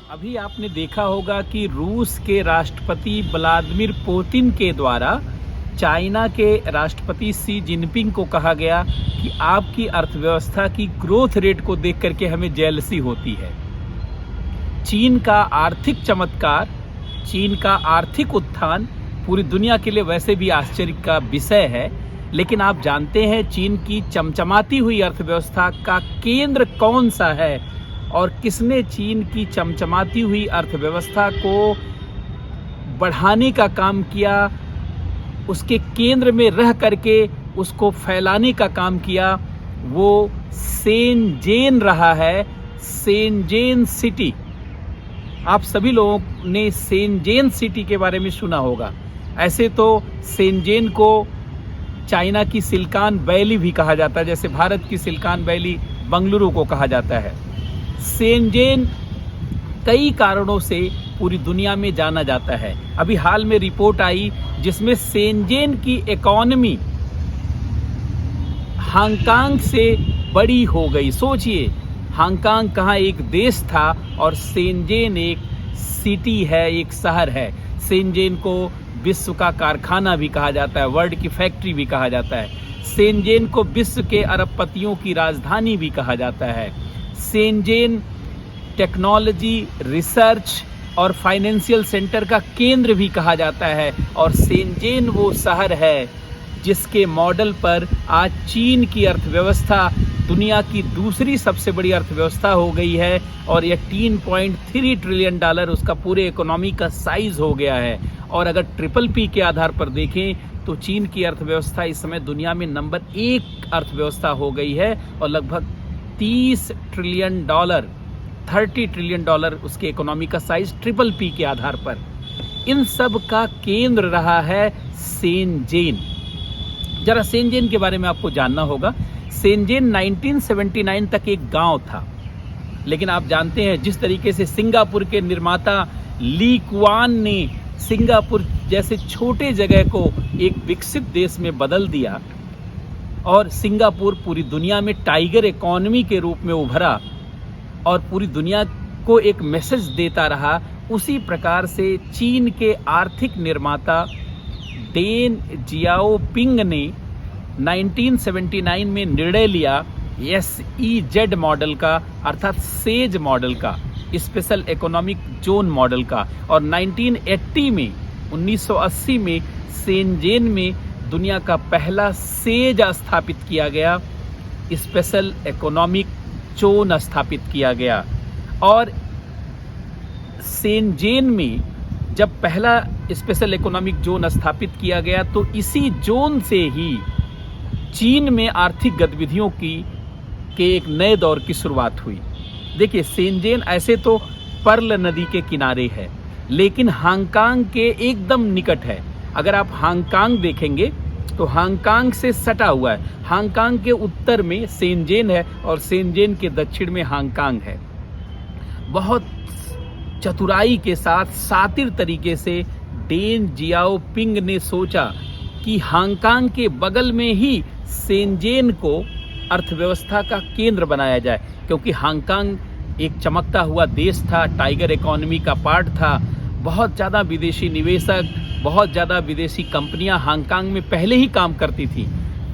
अभी आपने देखा होगा कि रूस के राष्ट्रपति व्लादिमीर पुतिन के द्वारा चाइना के राष्ट्रपति शी जिनपिंग को कहा गया कि आपकी अर्थव्यवस्था की ग्रोथ रेट को देख करके हमें जेलसी होती है। चीन का आर्थिक चमत्कार, चीन का आर्थिक उत्थान पूरी दुनिया के लिए वैसे भी आश्चर्य का विषय है, लेकिन आप जानते हैं चीन की चमचमाती हुई अर्थव्यवस्था का केंद्र कौन सा है और किसने चीन की चमचमाती हुई अर्थव्यवस्था को बढ़ाने का काम किया, उसके केंद्र में रह करके उसको फैलाने का काम किया। वो शेनज़ेन रहा है, शेनज़ेन सिटी। आप सभी लोगों ने शेनज़ेन सिटी के बारे में सुना होगा। ऐसे तो शेनज़ेन को चाइना की सिलिकॉन वैली भी कहा जाता है, जैसे भारत की सिलिकॉन वैली बंगलुरु को कहा जाता है। शेनज़ेन कई कारणों से पूरी दुनिया में जाना जाता है। अभी हाल में रिपोर्ट आई जिसमें शेनज़ेन की इकोनॉमी हांगकांग से बड़ी हो गई। सोचिए, हांगकांग कहाँ एक देश था और शेनज़ेन एक सिटी है, एक शहर है। शेनज़ेन को विश्व का कारखाना भी कहा जाता है, वर्ल्ड की फैक्ट्री भी कहा जाता है। शेनज़ेन को विश्व के अरबपतियों की राजधानी भी कहा जाता है। शेनज़ेन टेक्नोलॉजी, रिसर्च और फाइनेंशियल सेंटर का केंद्र भी कहा जाता है। और शेनज़ेन वो शहर है जिसके मॉडल पर आज चीन की अर्थव्यवस्था दुनिया की दूसरी सबसे बड़ी अर्थव्यवस्था हो गई है और यह $3.3 ट्रिलियन उसका पूरे इकोनॉमी का साइज हो गया है। और अगर PPP के आधार पर देखें तो चीन की अर्थव्यवस्था इस समय दुनिया में नंबर 1 अर्थव्यवस्था हो गई है और लगभग $30 ट्रिलियन उसके इकोनॉमी का साइज PPP के आधार पर। इन सब का केंद्र रहा है शेनज़ेन। जरा शेनज़ेन के बारे में आपको जानना होगा। शेनज़ेन 1979 तक एक गांव था, लेकिन आप जानते हैं जिस तरीके से सिंगापुर के निर्माता ली कुआन ने सिंगापुर जैसे छोटे जगह को एक विकसित देश में बदल दिया और सिंगापुर पूरी दुनिया में टाइगर इकोनॉमी के रूप में उभरा और पूरी दुनिया को एक मैसेज देता रहा, उसी प्रकार से चीन के आर्थिक निर्माता डेन जियाओपिंग ने 1979 में निर्णय लिया SEZ मॉडल का, अर्थात सेज मॉडल का, स्पेशल इकोनॉमिक जोन मॉडल का। और 1980 में शेनज़ेन में दुनिया का पहला सेज स्थापित किया गया, स्पेशल इकोनॉमिक जोन स्थापित किया गया। और शेनज़ेन में जब पहला स्पेशल इकोनॉमिक जोन स्थापित किया गया तो इसी जोन से ही चीन में आर्थिक गतिविधियों के एक नए दौर की शुरुआत हुई। देखिए, शेनज़ेन ऐसे तो पर्ल नदी के किनारे है, लेकिन हांगकांग के एकदम निकट है। अगर आप हांगकांग देखेंगे तो हांगकांग से सटा हुआ है। हांगकांग के उत्तर में शेनज़ेन है और शेनज़ेन के दक्षिण में हांगकांग है। बहुत चतुराई के साथ, शातिर तरीके से डेन जियाओपिंग ने सोचा कि हांगकांग के बगल में ही शेनज़ेन को अर्थव्यवस्था का केंद्र बनाया जाए, क्योंकि हांगकांग एक चमकता हुआ देश था, टाइगर इकोनॉमी का पार्ट था। बहुत ज़्यादा विदेशी निवेशक, बहुत ज़्यादा विदेशी कंपनियां हांगकांग में पहले ही काम करती थी।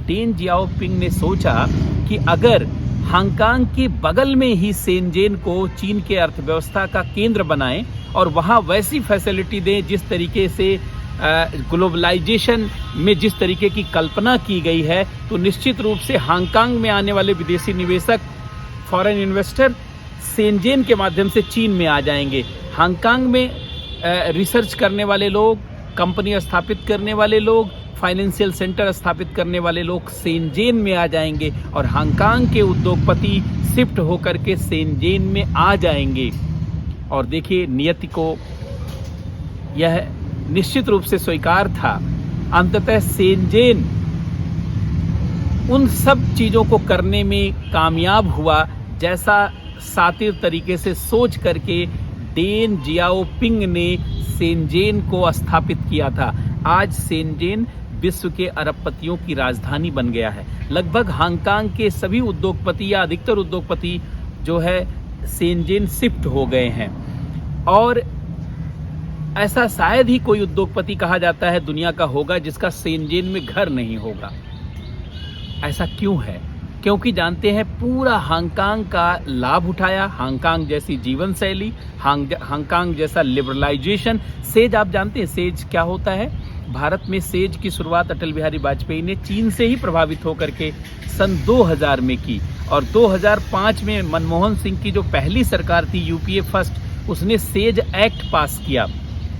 डेन जियाओपिंग ने सोचा कि अगर हांगकांग के बगल में ही शेनज़ेन को चीन के अर्थव्यवस्था का केंद्र बनाएं और वहाँ वैसी फैसिलिटी दें जिस तरीके से ग्लोबलाइजेशन में जिस तरीके की कल्पना की गई है, तो निश्चित रूप से हांगकांग में आने वाले विदेशी निवेशक, फॉरेन इन्वेस्टर शेनज़ेन के माध्यम से चीन में आ जाएंगे। हांगकांग में रिसर्च करने वाले लोग, कंपनी स्थापित करने वाले लोग, फाइनेंशियल सेंटर स्थापित करने वाले लोग शेनज़ेन में आ जाएंगे और हांगकांग के उद्योगपति शिफ्ट होकर के शेनज़ेन में आ जाएंगे। और देखिए, नियति को यह निश्चित रूप से स्वीकार था। अंततः शेनज़ेन उन सब चीज़ों को करने में कामयाब हुआ जैसा शातिर तरीके से सोच करके डेन जियाओपिंग ने शेनज़ेन को स्थापित किया था। आज शेनज़ेन विश्व के अरबपतियों की राजधानी बन गया है। लगभग हांगकांग के सभी उद्योगपति या अधिकतर उद्योगपति जो है शेनज़ेन शिफ्ट हो गए हैं। और ऐसा शायद ही कोई उद्योगपति कहा जाता है दुनिया का होगा जिसका शेनज़ेन में घर नहीं होगा। ऐसा क्यों है? क्योंकि जानते हैं पूरा हांगकांग का लाभ उठाया, हांगकांग जैसी जीवन शैली, हांगकांग जैसा लिबरलाइजेशन। सेज आप जानते हैं सेज क्या होता है? भारत में सेज की शुरुआत अटल बिहारी वाजपेयी ने चीन से ही प्रभावित होकर के सन 2000 में की, और 2005 में मनमोहन सिंह की जो पहली सरकार थी यूपीए फर्स्ट, उसने सेज एक्ट पास किया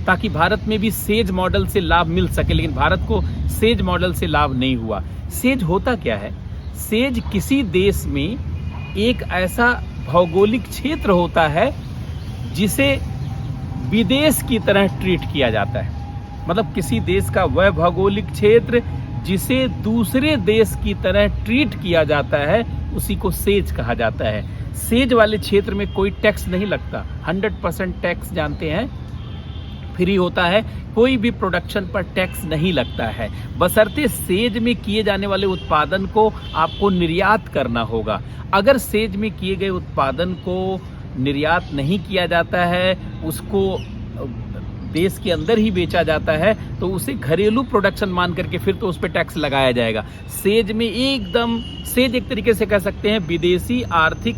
ताकि भारत में भी सेज मॉडल से लाभ मिल सके, लेकिन भारत को सेज मॉडल से लाभ नहीं हुआ। सेज होता क्या है? सेज किसी देश में एक ऐसा भौगोलिक क्षेत्र होता है जिसे विदेश की तरह ट्रीट किया जाता है। मतलब किसी देश का वह भौगोलिक क्षेत्र जिसे दूसरे देश की तरह ट्रीट किया जाता है, उसी को सेज कहा जाता है। सेज वाले क्षेत्र में कोई टैक्स नहीं लगता, 100% टैक्स जानते हैं फ्री होता है, कोई भी प्रोडक्शन पर टैक्स नहीं लगता है, बशर्ते सेज में किए जाने वाले उत्पादन को आपको निर्यात करना होगा। अगर सेज में किए गए उत्पादन को निर्यात नहीं किया जाता है, उसको देश के अंदर ही बेचा जाता है, तो उसे घरेलू प्रोडक्शन मान करके फिर तो उस पर टैक्स लगाया जाएगा। सेज में एकदम, सेज एक तरीके से कह सकते हैं विदेशी आर्थिक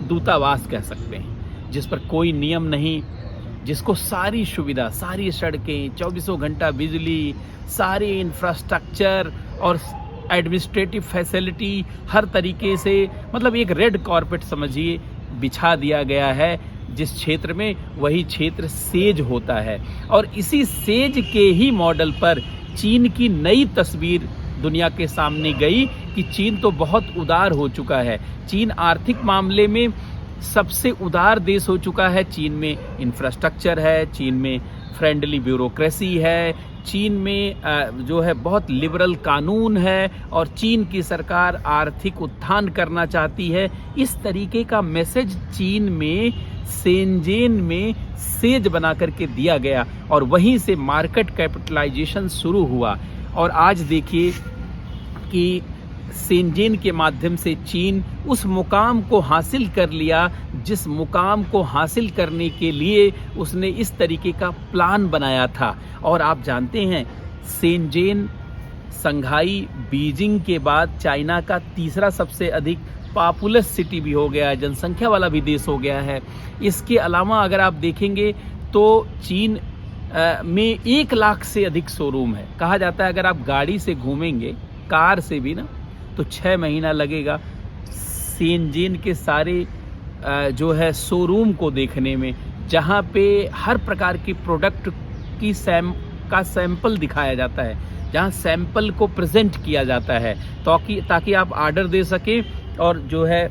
दूतावास कह सकते हैं, जिस पर कोई नियम नहीं, जिसको सारी सुविधा, सारी सड़कें, 24 घंटा बिजली, सारे इंफ्रास्ट्रक्चर और एडमिनिस्ट्रेटिव फैसिलिटी हर तरीके से, मतलब एक रेड कारपेट समझिए बिछा दिया गया है जिस क्षेत्र में, वही क्षेत्र सेज होता है। और इसी सेज के ही मॉडल पर चीन की नई तस्वीर दुनिया के सामने गई कि चीन तो बहुत उदार हो चुका है, चीन आर्थिक मामले में सबसे उदार देश हो चुका है, चीन में इंफ्रास्ट्रक्चर है, चीन में फ्रेंडली ब्यूरोक्रेसी है, चीन में जो है बहुत लिबरल कानून है, और चीन की सरकार आर्थिक उत्थान करना चाहती है। इस तरीके का मैसेज चीन में शेनज़ेन में सेज बना करके दिया गया, और वहीं से मार्केट कैपिटलाइजेशन शुरू हुआ। और आज देखिए कि शेनज़ेन के माध्यम से चीन उस मुकाम को हासिल कर लिया जिस मुकाम को हासिल करने के लिए उसने इस तरीके का प्लान बनाया था। और आप जानते हैं शेनज़ेन संघाई बीजिंग के बाद चाइना का तीसरा सबसे अधिक पॉपुलस सिटी भी हो गया है, जनसंख्या वाला भी देश हो गया है। इसके अलावा अगर आप देखेंगे तो चीन में 1 लाख से अधिक शोरूम है। कहा जाता है अगर आप गाड़ी से घूमेंगे, कार से भी ना, तो 6 महीना लगेगा शेनज़ेन के सारे जो है शोरूम को देखने में, जहाँ पे हर प्रकार की प्रोडक्ट की सैंपल दिखाया जाता है, जहाँ सैंपल को प्रेजेंट किया जाता है ताकि आप ऑर्डर दे सके और जो है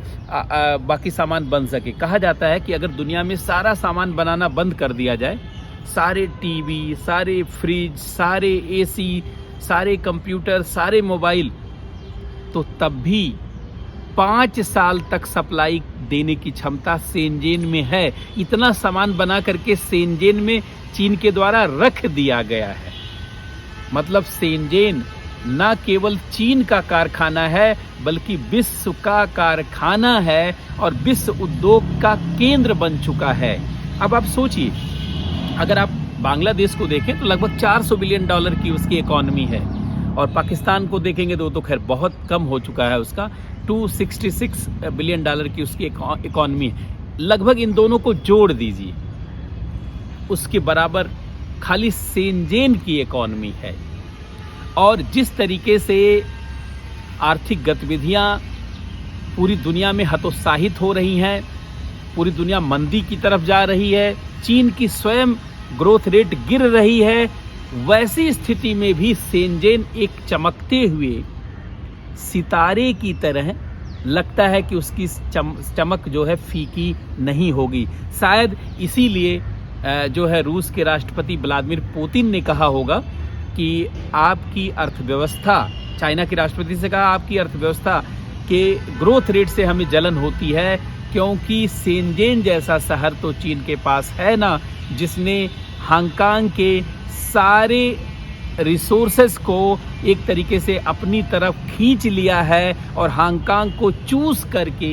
बाकी सामान बन सके। कहा जाता है कि अगर दुनिया में सारा सामान बनाना बंद कर दिया जाए, सारे टीवी, सारे फ्रिज, सारे एसी, सारे कंप्यूटर, सारे मोबाइल, तो तब भी 5 साल तक सप्लाई देने की क्षमता शेनज़ेन में है। इतना सामान बना करके शेनज़ेन में चीन के द्वारा रख दिया गया है। मतलब शेनज़ेन न केवल चीन का कारखाना है, बल्कि विश्व का कारखाना है और विश्व उद्योग का केंद्र बन चुका है। अब आप सोचिए, अगर आप बांग्लादेश को देखें तो लगभग $400 बिलियन की उसकी इकॉनमी है, और पाकिस्तान को देखेंगे तो खैर बहुत कम हो चुका है उसका, $266 बिलियन की उसकी इकॉनमी है। लगभग इन दोनों को जोड़ दीजिए, उसके बराबर खाली शेनज़ेन की इकॉनमी है। और जिस तरीके से आर्थिक गतिविधियां पूरी दुनिया में हतोत्साहित हो रही हैं, पूरी दुनिया मंदी की तरफ जा रही है, चीन की स्वयं ग्रोथ रेट गिर रही है, वैसी स्थिति में भी शेनज़ेन एक चमकते हुए सितारे की तरह लगता है कि उसकी चमक जो है फीकी नहीं होगी। शायद इसीलिए जो है रूस के राष्ट्रपति व्लादिमीर पुतिन ने कहा होगा कि आपकी अर्थव्यवस्था, चाइना के राष्ट्रपति से कहा, आपकी अर्थव्यवस्था के ग्रोथ रेट से हमें जलन होती है, क्योंकि शेनज़ेन जैसा शहर तो चीन के पास है ना, जिसने हांगकांग के सारे रिसोर्सेस को एक तरीके से अपनी तरफ खींच लिया है और हांगकांग को चूस करके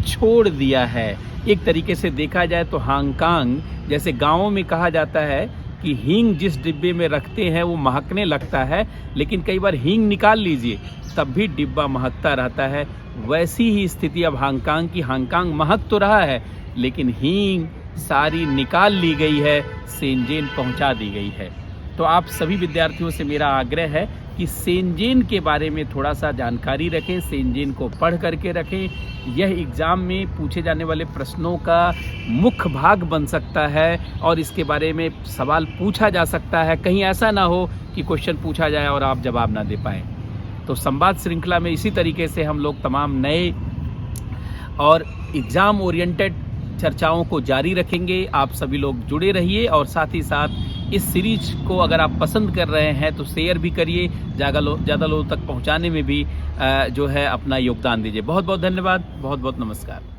छोड़ दिया है। एक तरीके से देखा जाए तो हांगकांग जैसे गाँवों में कहा जाता है कि हींग जिस डिब्बे में रखते हैं वो महकने लगता है, लेकिन कई बार हींग निकाल लीजिए तब भी डिब्बा महकता रहता है। वैसी ही स्थिति अब हांगकांग की। हांगकांग महक तो रहा है लेकिन हींग सारी निकाल ली गई है, शेनज़ेन पहुंचा दी गई है। तो आप सभी विद्यार्थियों से मेरा आग्रह है कि शेनज़ेन के बारे में थोड़ा सा जानकारी रखें, शेनज़ेन को पढ़ करके रखें। यह एग्ज़ाम में पूछे जाने वाले प्रश्नों का मुख्य भाग बन सकता है और इसके बारे में सवाल पूछा जा सकता है। कहीं ऐसा ना हो कि क्वेश्चन पूछा जाए और आप जवाब ना दे पाएँ। तो संवाद श्रृंखला में इसी तरीके से हम लोग तमाम नए और एग्ज़ाम ओरिएंटेड चर्चाओं को जारी रखेंगे। आप सभी लोग जुड़े रहिए और साथ ही साथ इस सीरीज को अगर आप पसंद कर रहे हैं तो शेयर भी करिए, ज़्यादा लोगों तक पहुंचाने में भी जो है अपना योगदान दीजिए। बहुत बहुत धन्यवाद, बहुत बहुत नमस्कार।